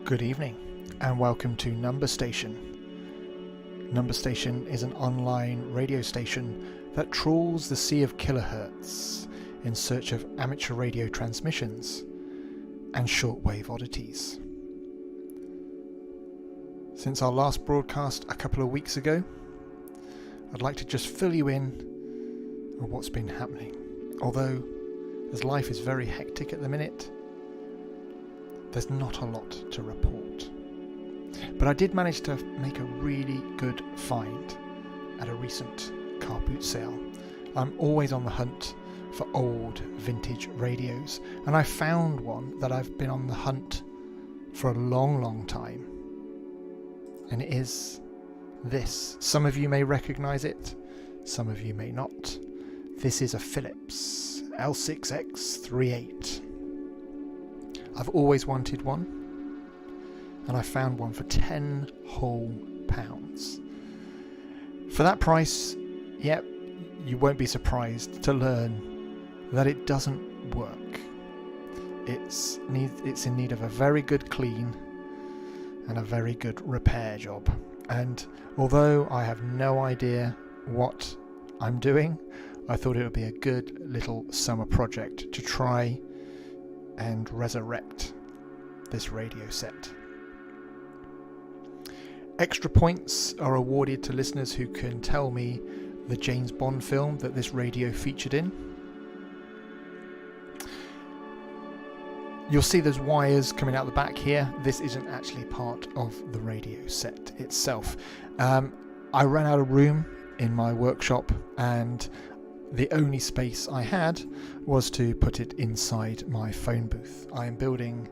Good evening and welcome to Number Station. Number Station is an online radio station that trawls the sea of kilohertz in search of amateur radio transmissions and shortwave oddities. Since our last broadcast a couple of weeks ago, I'd like to just fill you in on what's been happening. Although, as life is very hectic at the minute, there's not a lot to report. But I did manage to make a really good find at a recent car boot sale. I'm always on the hunt for old vintage radios, and I found one that I've been on the hunt for a long time. And it is this. Some of you may recognize it, some of you may not. This is a Philips L6X38. I've always wanted one, and I found one for £10 whole. For that price, yep, you won't be surprised to learn that it doesn't work. It's in need of a very good clean and a very good repair job. And although I have no idea what I'm doing, I thought it would be a good little summer project to try and resurrect this radio set. Extra points are awarded to listeners who can tell me the James Bond film that this radio featured in. You'll see there's wires coming out the back here. This isn't actually part of the radio set itself. I ran out of room in my workshop, and the only space I had was to put it inside my phone booth. I am building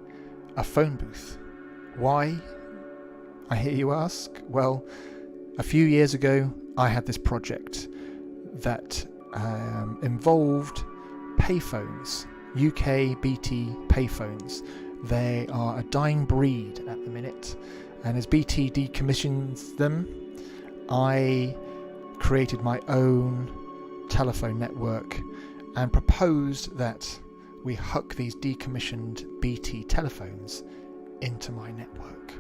a phone booth. Why, I hear you ask? Well, a few years ago I had this project that involved payphones, UK BT payphones. They are a dying breed at the minute, and as BT decommissions them, I created my own telephone network and proposed that we hook these decommissioned BT telephones into my network.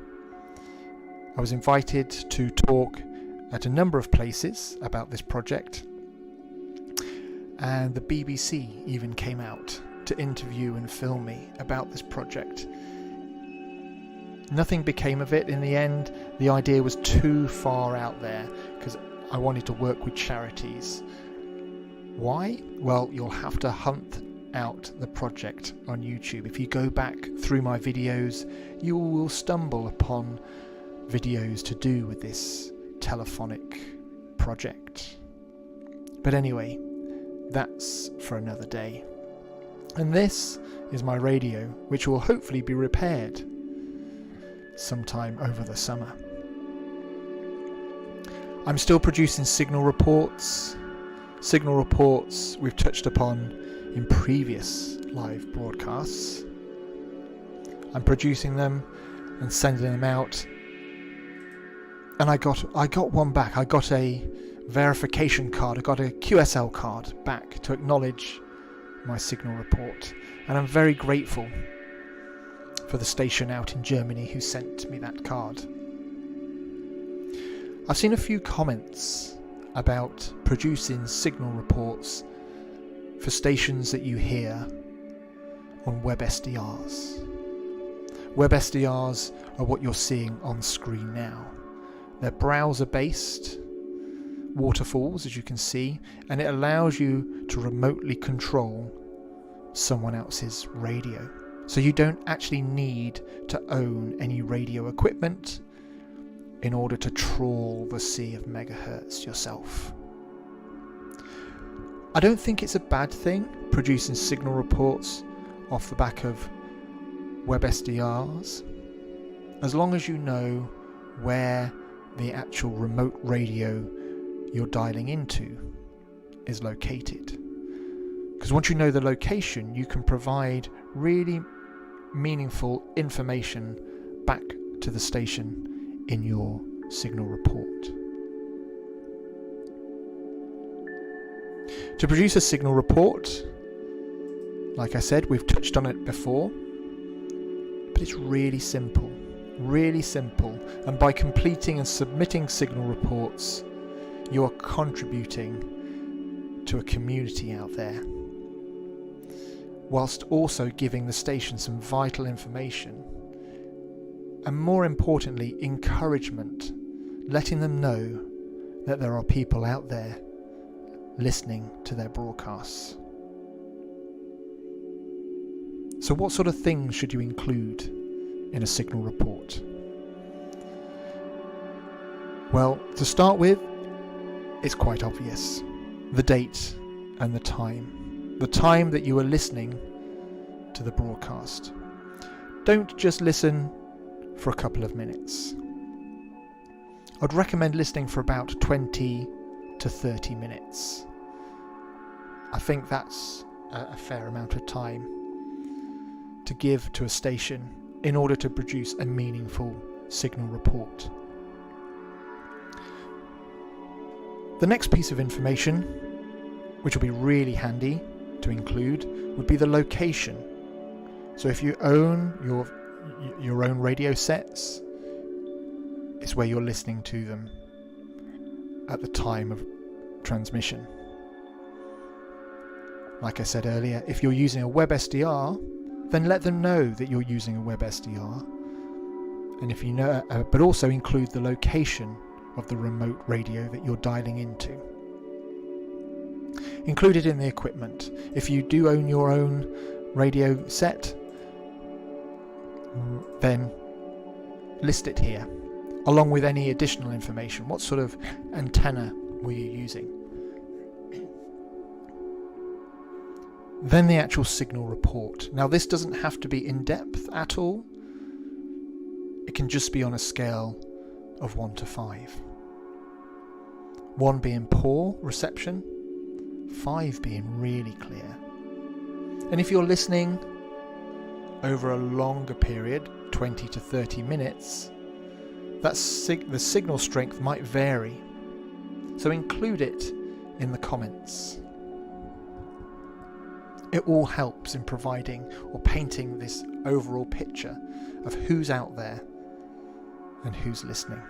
I was invited to talk at a number of places about this project, and the BBC even came out to interview and film me about this project. Nothing became of it in the end. The idea was too far out there because I wanted to work with charities. Why? Well, you'll have to hunt out the project on YouTube. If you go back through my videos, you will stumble upon videos to do with this telephonic project. But anyway, that's for another day. And this is my radio, which will hopefully be repaired sometime over the summer. I'm still producing signal reports. Signal reports we've touched upon in previous live broadcasts. I'm producing them and sending them out, and I got one back. I got a verification card. I got a QSL card back to acknowledge my signal report, and I'm very grateful for the station out in Germany who sent me that card. I've seen a few comments about producing signal reports for stations that you hear on web SDRs. Web SDRs are what you're seeing on screen now. They're browser-based waterfalls, as you can see, and it allows you to remotely control someone else's radio. So you don't actually need to own any radio equipment in order to trawl the sea of megahertz yourself. I don't think it's a bad thing producing signal reports off the back of web SDRs, as long as you know where the actual remote radio you're dialing into is located. Because once you know the location, you can provide really meaningful information back to the station in your signal report. To produce a signal report, like I said, we've touched on it before, but it's really simple. really simple, and by completing and submitting signal reports, you are contributing to a community out there, whilst also giving the station some vital information, and more importantly, encouragement, letting them know that there are people out there listening to their broadcasts. So what sort of things should you include in a signal report? Well, to start with, it's quite obvious. The date and the time. The time that you are listening to the broadcast. Don't just listen for a couple of minutes. I'd recommend listening for about 20 to 30 minutes. I think that's a fair amount of time to give to a station in order to produce a meaningful signal report. The next piece of information, which will be really handy to include, would be the location. So if you own your own radio sets, it's where you're listening to them at the time of transmission. Like I said earlier, if you're using a web SDR, then let them know that you're using a web SDR. And if you know, but also include the location of the remote radio that you're dialing into. Include it in the equipment. If you do own your own radio set, then list it here, along with any additional information. What sort of antenna were you using? Then the actual signal report. Now this doesn't have to be in depth at all. It can just be on a scale of 1 to 5. 1 being poor reception, 5 being really clear. And if you're listening over a longer period, 20 to 30 minutes, the signal strength might vary. So include it in the comments. It all helps in providing or painting this overall picture of who's out there and who's listening.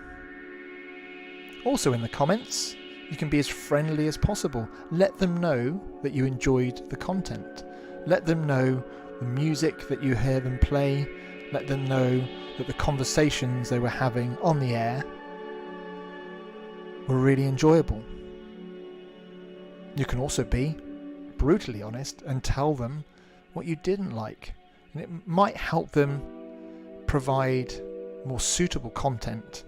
Also in the comments, you can be as friendly as possible. Let them know that you enjoyed the content. Let them know the music that you hear them play. Let them know that the conversations they were having on the air were really enjoyable. You can also be brutally honest and tell them what you didn't like, and it might help them provide more suitable content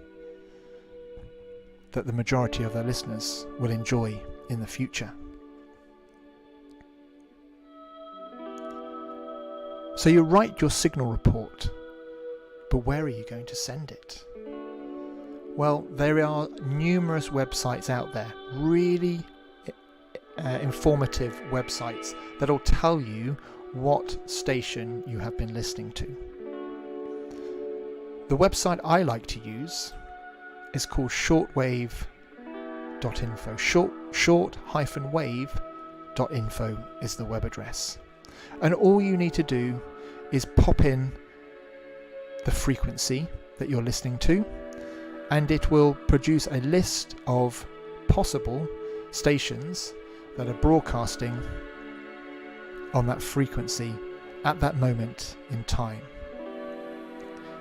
that the majority of their listeners will enjoy in the future. So you write your signal report, but where are you going to send it? Well, there are numerous websites out there, really informative websites that'll tell you what station you have been listening to. The website I like to use is called shortwave.info. Short-wave.info is the web address. And all you need to do is pop in the frequency that you're listening to, and it will produce a list of possible stations that are broadcasting on that frequency at that moment in time.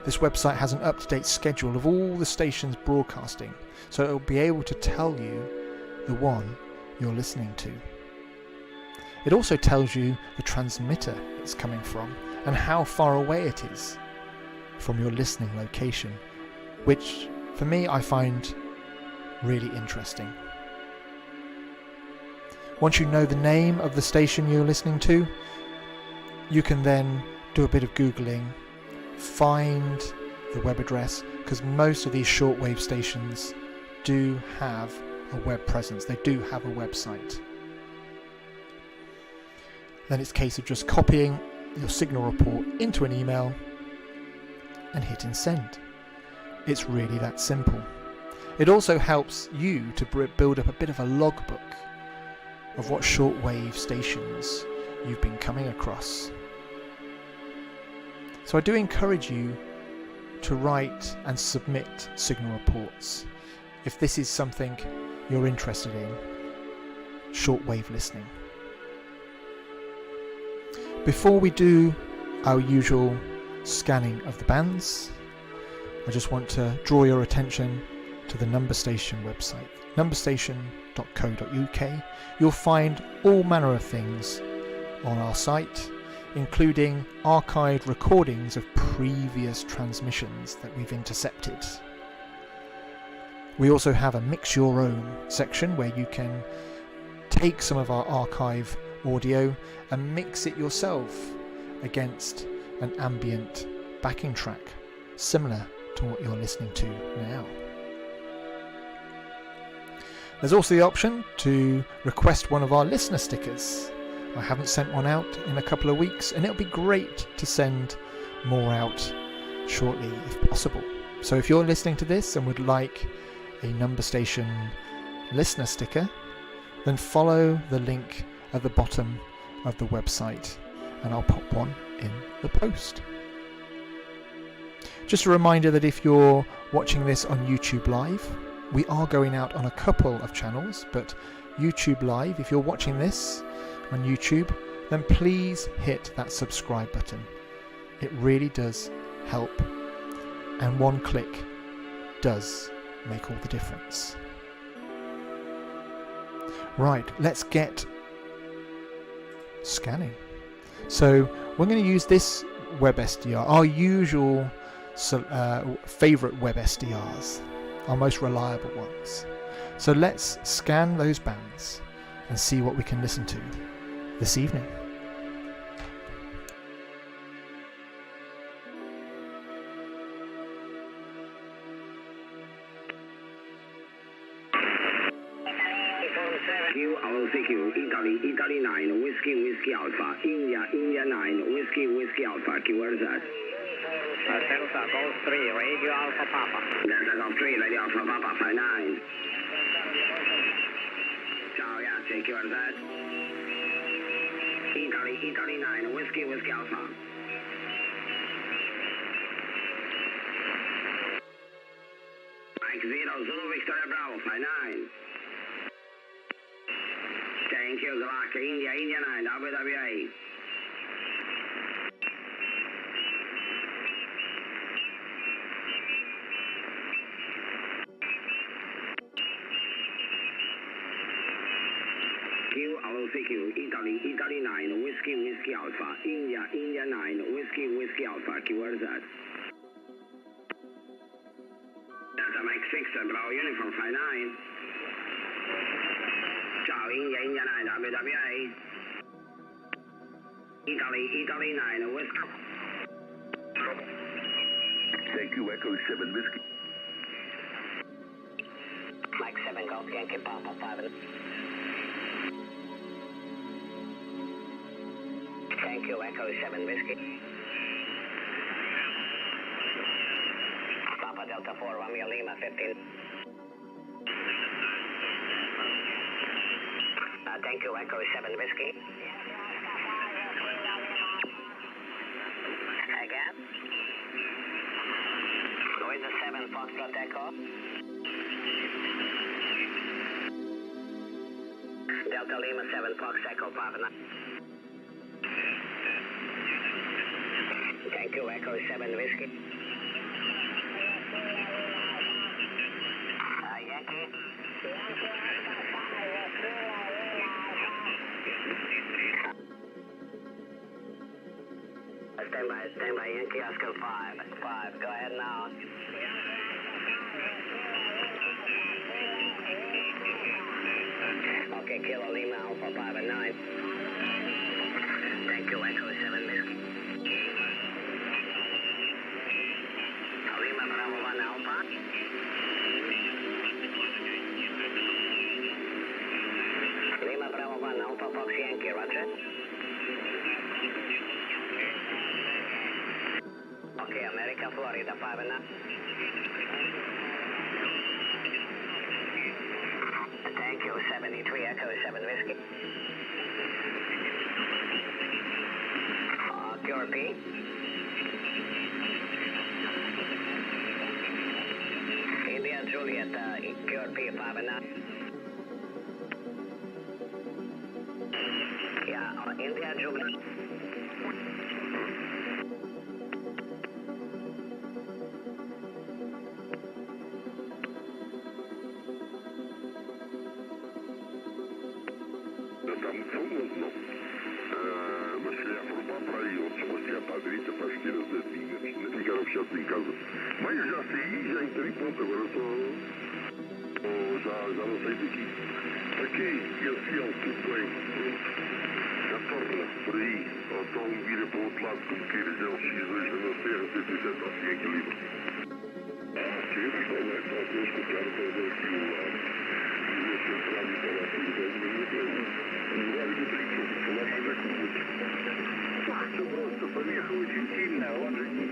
This website has an up-to-date schedule of all the stations broadcasting, so it will be able to tell you the one you're listening to. It also tells you the transmitter it's coming from and how far away it is from your listening location, which for me I find really interesting. Once you know the name of the station you're listening to, you can then do a bit of Googling, find the web address, because most of these shortwave stations do have a web presence. They do have a website. Then it's a case of just copying your signal report into an email and hitting send. It's really that simple. It also helps you to build up a bit of a logbook of what shortwave stations you've been coming across. So I do encourage you to write and submit signal reports if this is something you're interested in, shortwave listening. Before we do our usual scanning of the bands, I just want to draw your attention to the Number Station website, numberstation.co.uk. You'll find all manner of things on our site, including archived recordings of previous transmissions that we've intercepted. We also have a Mix Your Own section where you can take some of our archive audio and mix it yourself against an ambient backing track similar to what you're listening to now. There's also the option to request one of our listener stickers. I haven't sent one out in a couple of weeks, and it'll be great to send more out shortly if possible. So if you're listening to this and would like a Number Station listener sticker, then follow the link at the bottom of the website and I'll pop one in the post. Just a reminder that if you're watching this on YouTube Live, we are going out on a couple of channels, but YouTube Live, if you're watching this on YouTube, then please hit that subscribe button. It really does help, and one click does make all the difference. Right, let's get scanning. So we're going to use this web SDR, our usual favorite web SDRs, our most reliable ones. So let's scan those bands and see what we can listen to this evening. CQ, Italy 9, Whiskey Alpha, India 9, Whiskey Alpha, QRZ. Delta Golf 3, Radio Alpha Papa. Delta Golf 3, Radio Alpha Papa, 59. Ciao ragazzi, QRZ. Italy 9, Whiskey Alpha. Mike 0, Zulu Victoria Bravo, 59. Thank you, good luck. India 9, WWA. CQ, Italy 9, Whiskey Alpha, India 9, Whiskey Alpha, QRZ. Delta Mike 6, Bravo Uniform 59. Ciao, India 9, WWA. Italy 9, Whiskey. Thank you, Echo 7 Whiskey. Mike 7 Golf Yankee Papa 5. Thank you, Echo 7 Whiskey. Papa Delta 4, Romeo Lima 15. Thank you, Echo 7 Whiskey. Again. Louisa 7 Foxtrot Echo. Delta Lima 7 Fox Echo Pavana. Thank you, Echo 7 Whiskey. Yankee. Stand by Yankee Oscar 5. Go ahead now. Okay, Kilo Lima Alpha 5 and 9. Thank you, Echo 7 Whiskey. Lima Bravo 1 Alpha. Lima Bravo 1 Alpha Fox Yankee, Roger. Okay, America, Florida 5 and 9. Thank you, 73 Echo 7 Whiskey. QRP. Short P 5 and 9. Yeah, India Jubilee. Там холодно. Mas se formar para aí, ou se você para a direita, para a esquerda, não ficar fechado em casa. Mas eu já saí, já entrei, pronto, agora estou. Já não saí daqui. Aqui, esse é o tudo bem, pronto. Já torna por aí, ou então vira para o outro lado, como queiras, é o X2 da nossa terra, 107, assim é equilíbrio. Sim, está bem, está a escutar para ver aqui o lado. E ver se entrar e falar tudo bem, mas não tem. O horário não tem que falar mais é com o outro. Просто поехал очень сильно, он же не...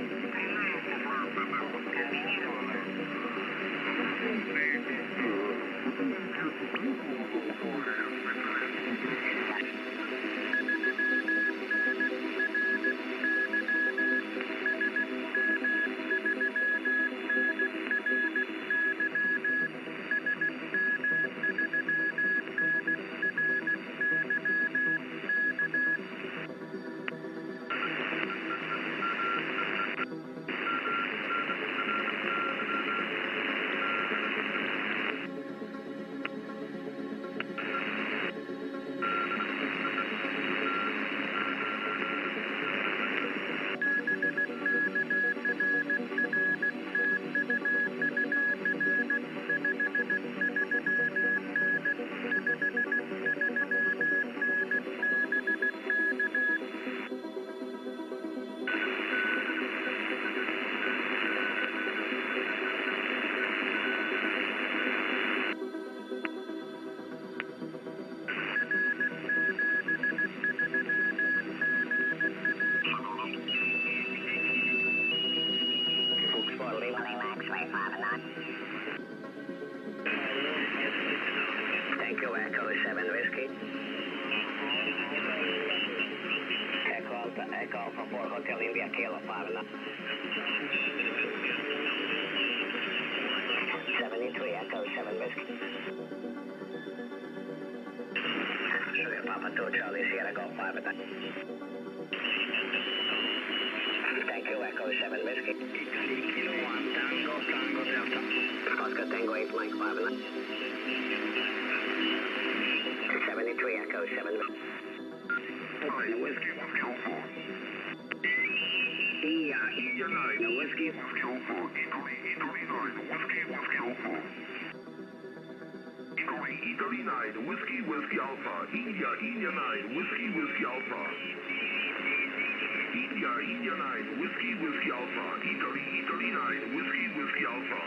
Thank you, Echo 7 Whiskey. Echo Alpha 4 Hotel India Kilo 5 and 9. 73 Echo 7 Whiskey. Sugar Papa 2 Charlie Sierra Golf 5 and 9. Thank you, Echo 7 Whiskey. Kilo 1 Tango Delta. Oscar Tango 8 Mike 5 and 9. 73 Echo 7 Whiskey, Moscow 4. India 9, Whiskey. Moscow 4. Italy 9, Whiskey, Moscow 4. Italy 9, Whiskey Alpha. India 9, Whiskey Alpha. India 9, Whiskey Alpha. Italy 9, Whiskey Alpha.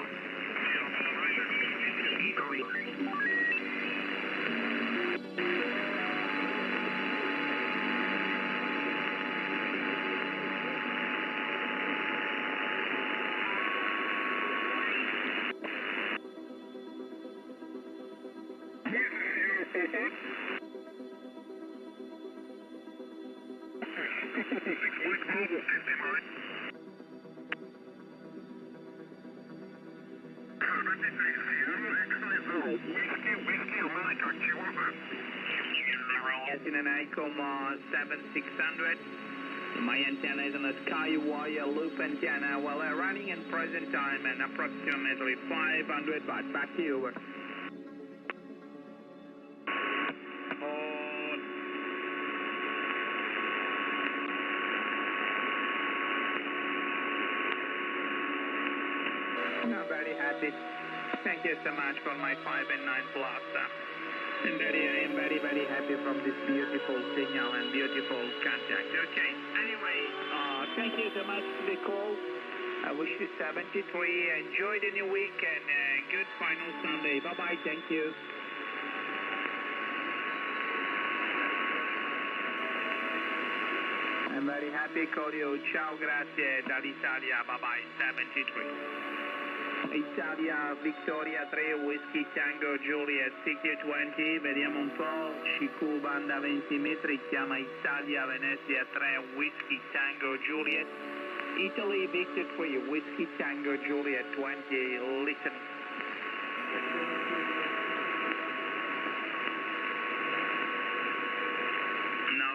Italy. In an ICOM 7600. My antenna is on a Skywire loop antenna while running in present time and approximately 500 watts. Back to you, over. I'm very happy. Thank you so much for my 5 and 9 plus. And I am very, very happy from this beautiful signal and beautiful contact. Okay, anyway, thank you so much for the call. I wish you 73. Enjoy the new week and good final Sunday. Bye-bye, thank you. I'm very happy, call you. Ciao, grazie, dall'Italia. Bye-bye, 73. Italia, Victoria 3, Whiskey Tango Juliet, CQ20, vediamo un po', CQ banda 20 metri, chiama Italia, Venezia 3, Whiskey Tango Juliet, Italy, Victor 3, Whiskey Tango Juliet 20, listen.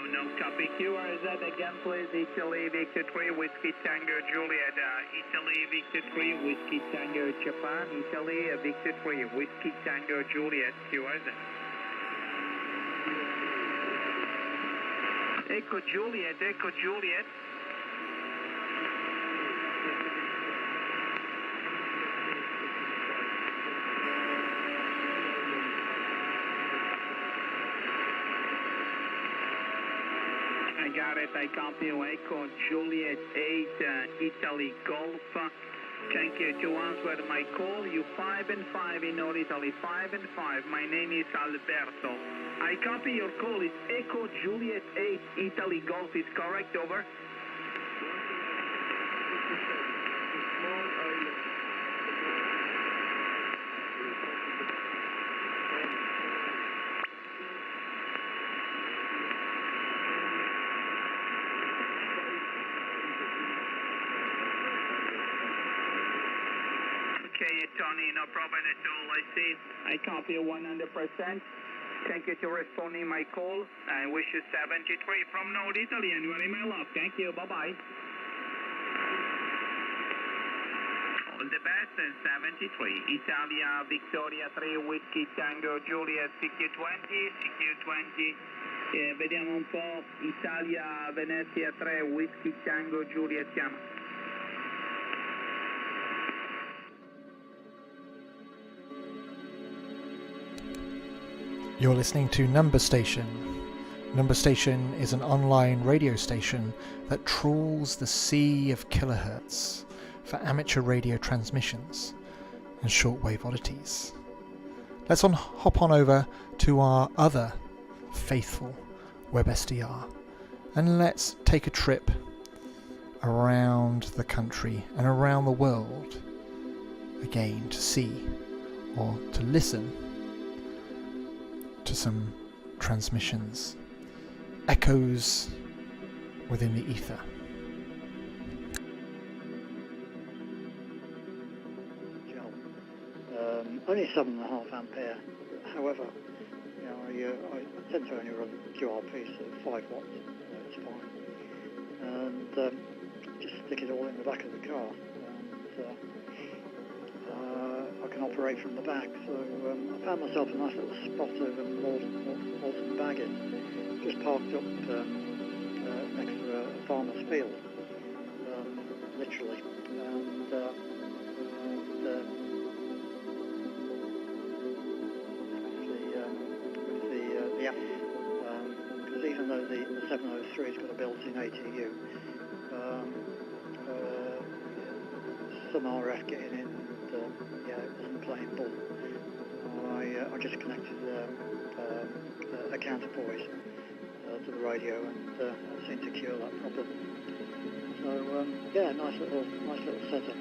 No, copy. QRZ again, please. Italy, Victor 3, Whiskey Tango, Juliet. Italy, Victor 3, Whiskey Tango, Japan. Italy, Victor 3, Whiskey Tango, Juliet. QRZ. Echo Juliet, Echo Juliet. I got it. I copy you. Echo Juliet 8, Italy Golf. Thank you to answer my call. You 5 and 5 in North Italy. 5 and 5. My name is Alberto. I copy your call. It's Echo Juliet 8, Italy Golf. Is correct? Over. Okay, Tony, no problem at all. I see. I copy you 100%. Thank you to responding my call. I wish you 73 from North Italy and very my love. Thank you. Bye-bye. All the best and 73. Italia, Victoria 3, Whiskey Tango, Juliet, CQ20, CQ20. Vediamo un po'. Italia, Venezia 3, Whiskey Tango, Juliet, chiama. You're listening to Number Station. Number Station is an online radio station that trawls the sea of kilohertz for amateur radio transmissions and shortwave oddities. Let's hop on over to our other faithful WebSDR and let's take a trip around the country and around the world again to see or to listen to some transmissions, echoes within the ether. Only 7.5 ampere. However, I tend to only run QRPs at 5 watts. It's fine. And just stick it all in the back of the car. And I can operate from the back. So I found myself a nice little spot over Walton Baggett, just parked up next to a farmer's field, literally. And because even though the 703's got a built-in ATU, some RF getting in, and it wasn't playing ball. I just connected a counterpoise to the radio and seemed to cure that problem. So nice little setup.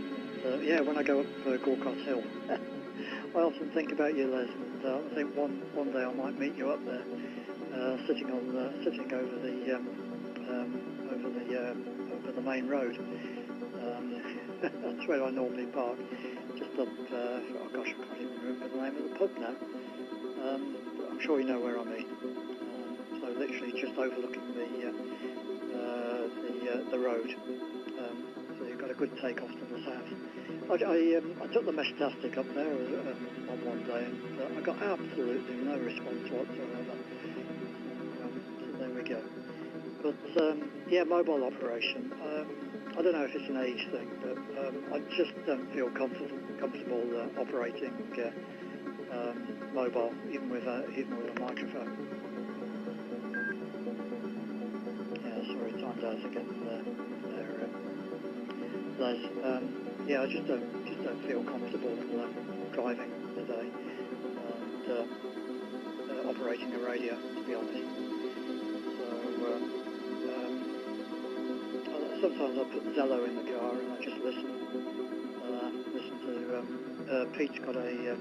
When I go up Gorcott Hill, I often think about you, Les, and I think one day I might meet you up there, sitting over the main road. That's where I normally park. Just up, I can't even remember the name of the pub now. But I'm sure you know where I mean. So literally just overlooking the road. So you've got a good take off to the south. I took the Mestastic up there on one day, and I got absolutely no response whatsoever. So there we go. But mobile operation. I don't know if it's an age thing, but I just don't feel comfortable operating mobile, even with a microphone. Sorry, time's out again there, Les. I just don't feel comfortable driving today and operating a radio, to be honest. So sometimes I put Zello in the car and I just listen to. Pete's got a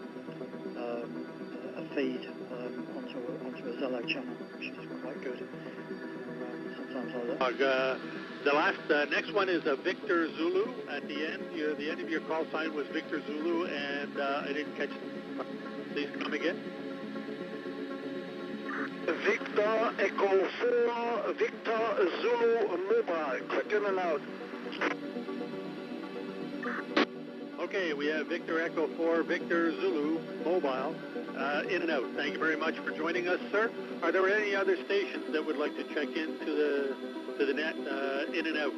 feed onto a Zello channel, which is quite good. Sometimes the next one is Victor Zulu at the end. The end of your call sign was Victor Zulu, and I didn't catch it. Please come again. Victor Echo 4, Victor Zulu Mobile. Quick in and out. Okay, we have Victor Echo 4, Victor Zulu Mobile, in and out. Thank you very much for joining us, sir. Are there any other stations that would like to check into the net, in and out?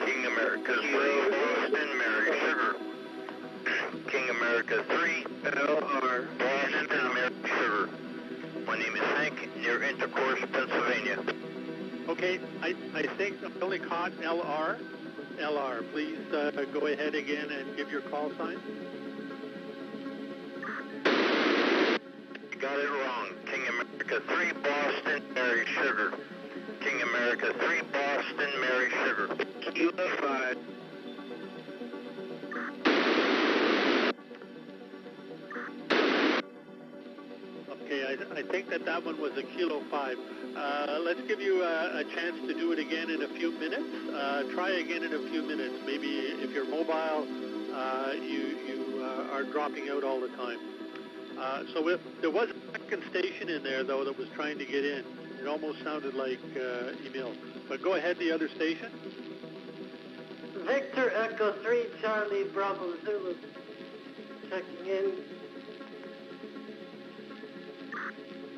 King America 3, Boston, Mary Sugar. King America 3, LR, Boston, Mary Sugar. My name is Hank, near Intercourse, Pennsylvania. Okay, I think I only caught LR. LR, please go ahead again and give your call sign. You got it wrong. King America 3, Boston, Mary Sugar. King America 3, Boston, Mary Sugar. Kilo 5. Okay, I think that one was a Kilo 5. Let's give you a chance to do it again in a few minutes. Try again in a few minutes. Maybe if you're mobile, you are dropping out all the time. So if there was a second station in there, though, that was trying to get in. It almost sounded like Emil. But go ahead, the other station. Victor Echo 3, Charlie Bravo Zulu. Checking in.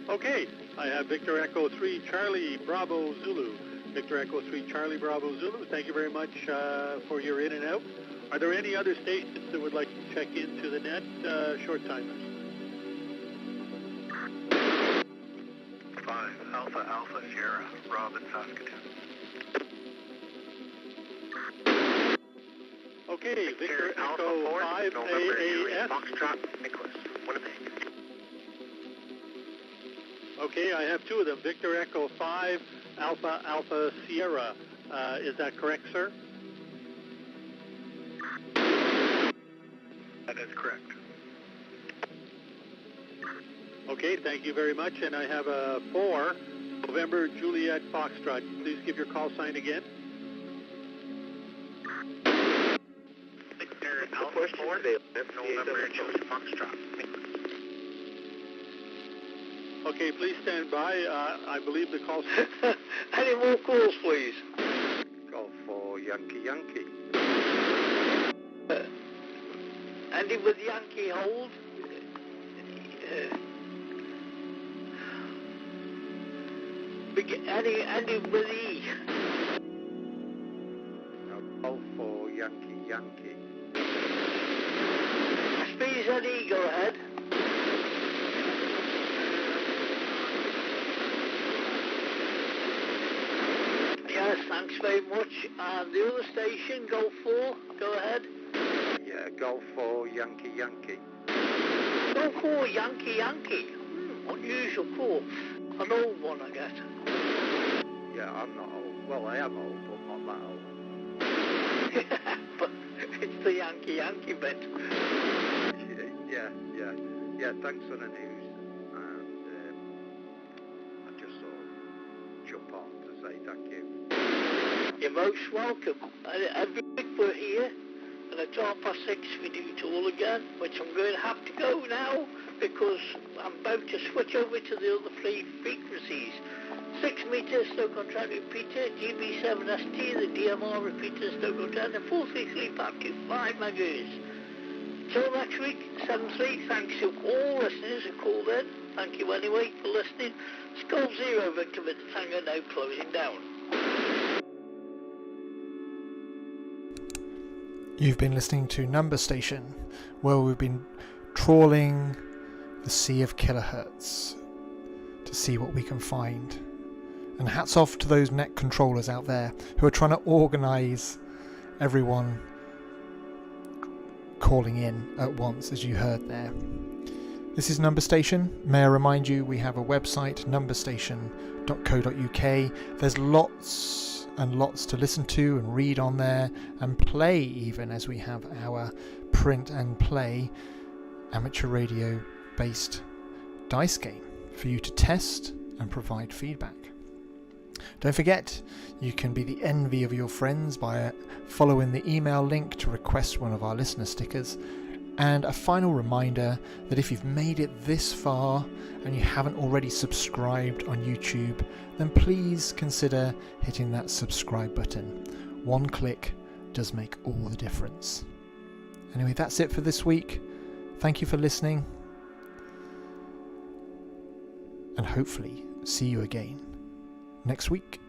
Okay, I have Victor Echo 3, Charlie Bravo Zulu. Victor Echo 3, Charlie Bravo Zulu. Thank you very much for your in and out. Are there any other stations that would like to check into the net, short timers? 5, Alpha, Alpha, Sierra, Robin, Saskatoon. Okay, Victor Alpha Echo 4, 5 November, Julie, AAS. Foxtrot, Nicholas, Winnipeg. Okay, I have two of them. Victor Echo 5, Alpha, Alpha, Sierra. Is that correct, sir? That is correct. Okay, thank you very much. And I have a 4, November, Juliet, Foxtrot. Please give your call sign again. Victor Alpha 4, November, Julie, Foxtrot. Okay, please stand by. I believe the call. Any more calls, please? Golf for Yankee Yankee. Andy with Yankee hold. Andy with E. Golf for Yankee Yankee. Speeds Eddie, go ahead. Yes, thanks very much. And the other station, Golf 4, go ahead. Yeah, Golf for Yankee Yankee. Golf 4, Yankee Yankee. Unusual call. An old one, I guess. Yeah, I'm not old. Well, I am old, but not that old. But it's the Yankee Yankee bit. Yeah, thanks for the news. And I just thought I'd jump on to say thank you. You're most welcome. Every week we're here, and at 6:30 we do it all again, which I'm going to have to go now because I'm about to switch over to the other three frequencies. 6 meters, Stoke-on-Trent repeater, GB7ST, the DMR repeater, Stoke-on-Trent, and 433 back to 5 megahertz. Till next week, 7-3, thanks to all listeners who called in. Thank you anyway for listening. Skull 0, Victor with the Tango now closing down. You've been listening to Number Station, where we've been trawling the sea of kilohertz to see what we can find. And hats off to those net controllers out there who are trying to organise everyone calling in at once, as you heard there. This is Number Station. May I remind you, we have a website, numberstation.co.uk. There's lots and lots to listen to and read on there, and play even, as we have our print and play amateur radio based dice game for you to test and provide feedback. Don't forget, you can be the envy of your friends by following the email link to request one of our listener stickers. And a final reminder that if you've made it this far and you haven't already subscribed on YouTube, then please consider hitting that subscribe button. One click does make all the difference. Anyway, that's it for this week. Thank you for listening, and hopefully see you again next week.